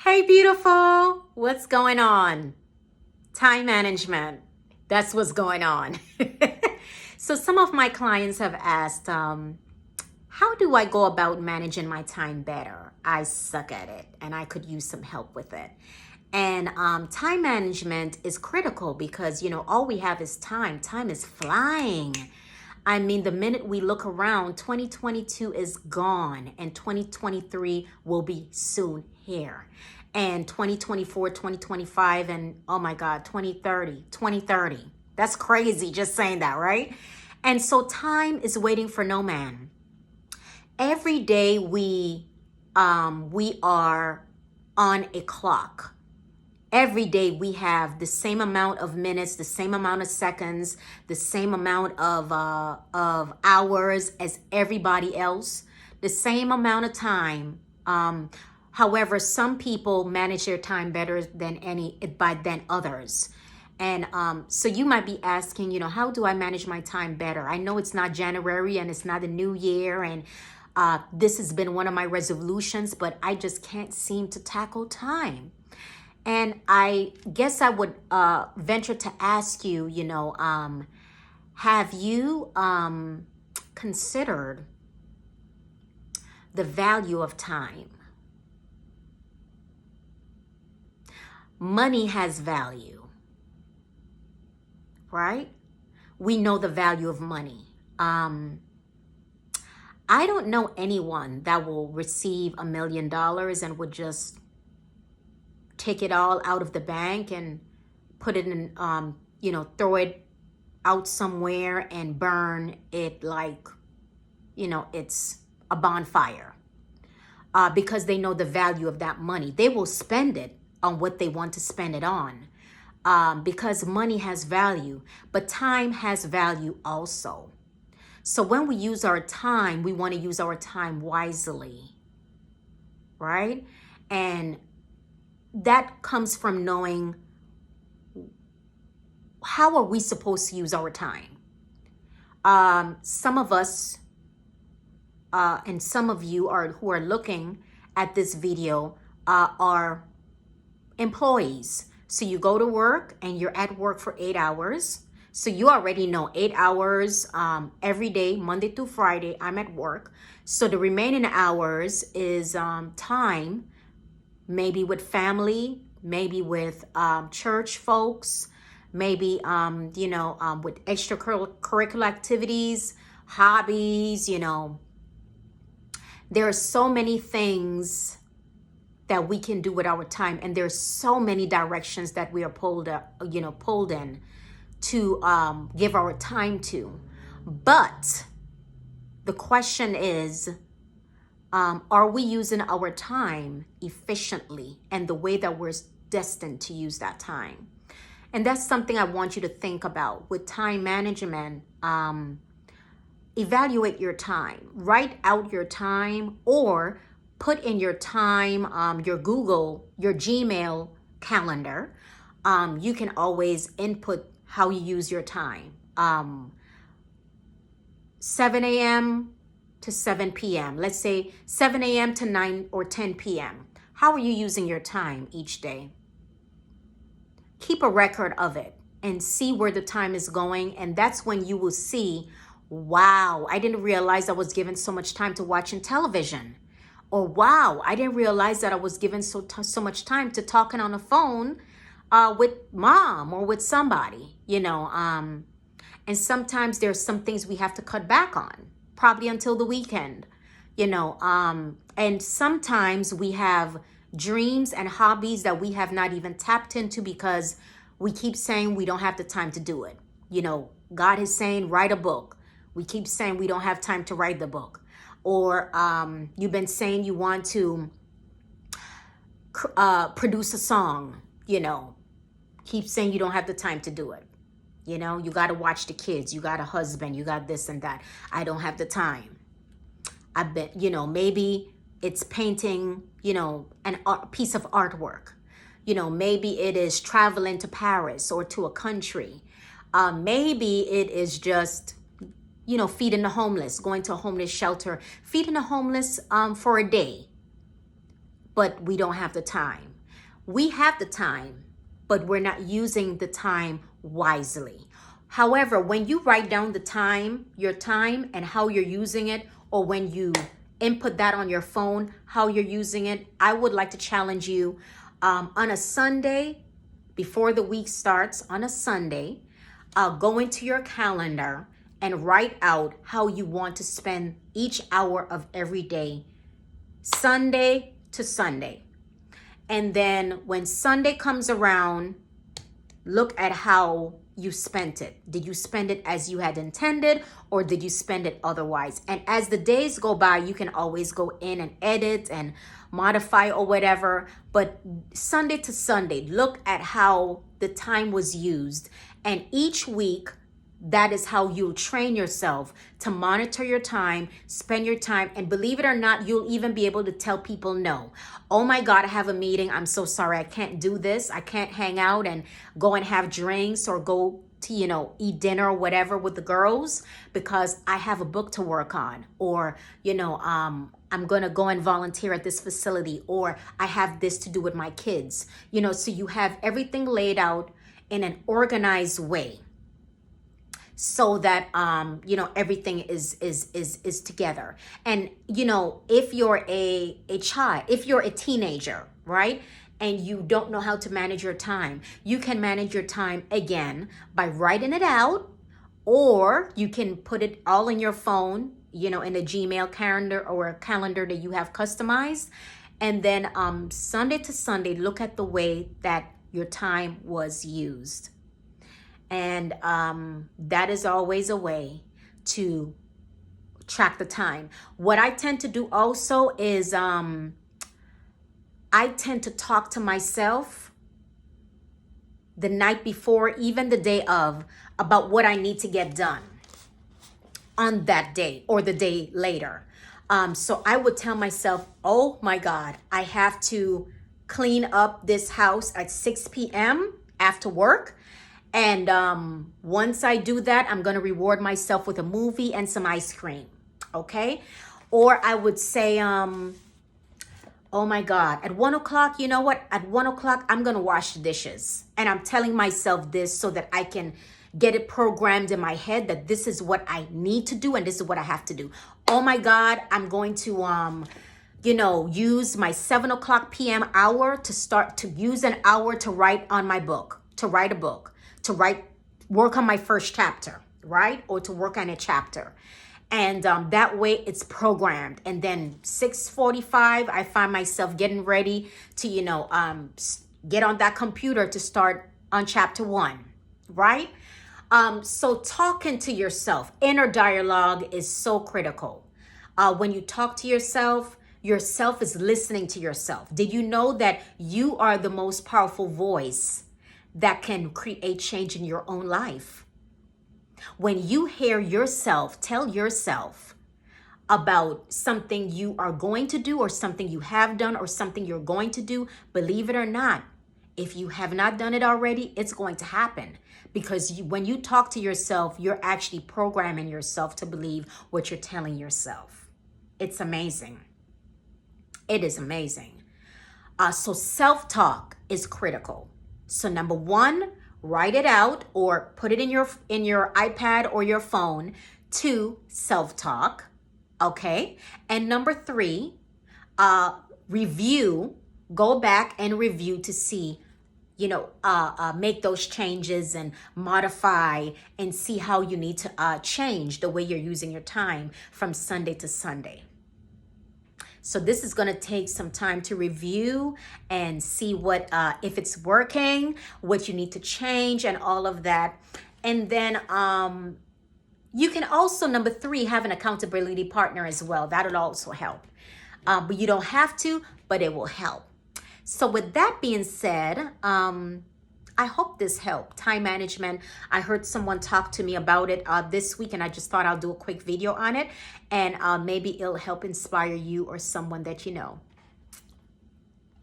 Hey, beautiful. What's going on? Time management. That's what's going on. So, some of my clients have asked, how do I go about managing my time better? I suck at it and I could use some help with it. And time management is critical because, all we have is time. Time is flying. I mean, the minute we look around, 2022 is gone and 2023 will be soon here. And 2024, 2025, and oh my God, 2030. That's crazy just saying that, right? And so time is waiting for no man. Every day we are on a clock. Every day we have the same amount of minutes, the same amount of seconds, the same amount of hours as everybody else, the same amount of time. However, some people manage their time better than others. And so you might be asking, how do I manage my time better? I know it's not January and it's not the new year, and this has been one of my resolutions, but I just can't seem to tackle time. And I guess I would venture to ask you, have you considered the value of time? Money has value, right? We know the value of money. I don't know anyone that will receive $1 million and would just take it all out of the bank and put it in, throw it out somewhere and burn it like, it's a bonfire. Because they know the value of that money. They will spend it on what they want to spend it on. Because money has value, but time has value also. So when we use our time, we want to use our time wisely, right? And that comes from knowing how are we supposed to use our time. Some of us and some of you who are looking at this video are employees. So you go to work and you're at work for 8 hours. So you already know 8 hours every day, Monday through Friday, I'm at work. So the remaining hours is time, maybe with family, maybe with church folks, maybe, with extracurricular activities, hobbies, There are so many things that we can do with our time. And there's so many directions that we are pulled in to give our time to. But the question is, are we using our time efficiently and the way that we're destined to use that time? And that's something I want you to think about with time management. Evaluate your time, write out your time, or put in your time, your Google, your Gmail calendar. You can always input how you use your time. 7 a.m. to 7 p.m. Let's say 7 a.m. to 9 or 10 p.m. How are you using your time each day? Keep a record of it and see where the time is going. And that's when you will see, wow, I didn't realize I was given so much time to watching television. Or wow, I didn't realize that I was given so much time to talking on the phone with mom or with somebody, And sometimes there's some things we have to cut back on, probably until the weekend, And sometimes we have dreams and hobbies that we have not even tapped into because we keep saying we don't have the time to do it. God is saying, write a book. We keep saying we don't have time to write the book. Or you've been saying you want to produce a song, keep saying you don't have the time to do it. You got to watch the kids, you got a husband, you got this and that. I don't have the time. I bet, maybe it's painting, a piece of artwork. Maybe it is traveling to Paris or to a country. Maybe it is just feeding the homeless, going to a homeless shelter, feeding the homeless for a day. But we don't have the time. We have the time, but we're not using the time wisely. However, when you write down the time, your time and how you're using it, or when you input that on your phone, how you're using it, I would like to challenge you on a Sunday, before the week starts, on a Sunday, go into your calendar and write out how you want to spend each hour of every day, Sunday to Sunday. And then when Sunday comes around, look at how you spent it. Did you spend it as you had intended, or did you spend it otherwise? And as the days go by, you can always go in and edit and modify or whatever. But Sunday to Sunday, look at how the time was used. And each week, that is how you'll train yourself to monitor your time, spend your time, and believe it or not, you'll even be able to tell people no. Oh my God, I have a meeting. I'm so sorry. I can't do this. I can't hang out and go and have drinks or go to, eat dinner or whatever with the girls because I have a book to work on, or, I'm going to go and volunteer at this facility, or I have this to do with my kids, so you have everything laid out in an organized way, so that everything is together. And if you're a child, if you're a teenager, right, and you don't know how to manage your time, you can manage your time again by writing it out, or you can put it all in your phone, in a Gmail calendar or a calendar that you have customized. And then Sunday to Sunday, look at the way that your time was used. And that is always a way to track the time. What I tend to do also is I tend to talk to myself the night before, even the day of, about what I need to get done on that day or the day later. So I would tell myself, oh my God, I have to clean up this house at 6 p.m. after work. And once I do that, I'm going to reward myself with a movie and some ice cream. Okay. Or I would say, oh my God, at 1 o'clock, you know what? At 1 o'clock, I'm going to wash the dishes. And I'm telling myself this so that I can get it programmed in my head that this is what I need to do and this is what I have to do. Oh my God, I'm going to, use my 7 o'clock p.m. hour to use an hour to write on my book, to write a book, to work on my first chapter, right? Or to work on a chapter. And that way it's programmed. And then 6:45, I find myself getting ready to, get on that computer to start on chapter 1, right? So talking to yourself, inner dialogue is so critical. When you talk to yourself is listening to yourself. Did you know that you are the most powerful voice that can create change in your own life? When you hear yourself tell yourself about something you are going to do or something you have done or something you're going to do, believe it or not, if you have not done it already, it's going to happen. Because when you talk to yourself, you're actually programming yourself to believe what you're telling yourself. It's amazing. It is amazing. So self-talk is critical. So number 1, write it out or put it in your iPad or your phone. 2, self-talk. Okay. And number 3, review. Go back and review to see, make those changes and modify and see how you need to change the way you're using your time from Sunday to Sunday. So this is going to take some time to review and see what, if it's working, what you need to change and all of that. And then you can also, number 3, have an accountability partner as well. That'll also help. But you don't have to, but it will help. So with that being said, I hope this helped. Time management. I heard someone talk to me about it this week, and I just thought I'll do a quick video on it, and maybe it'll help inspire you or someone that you know.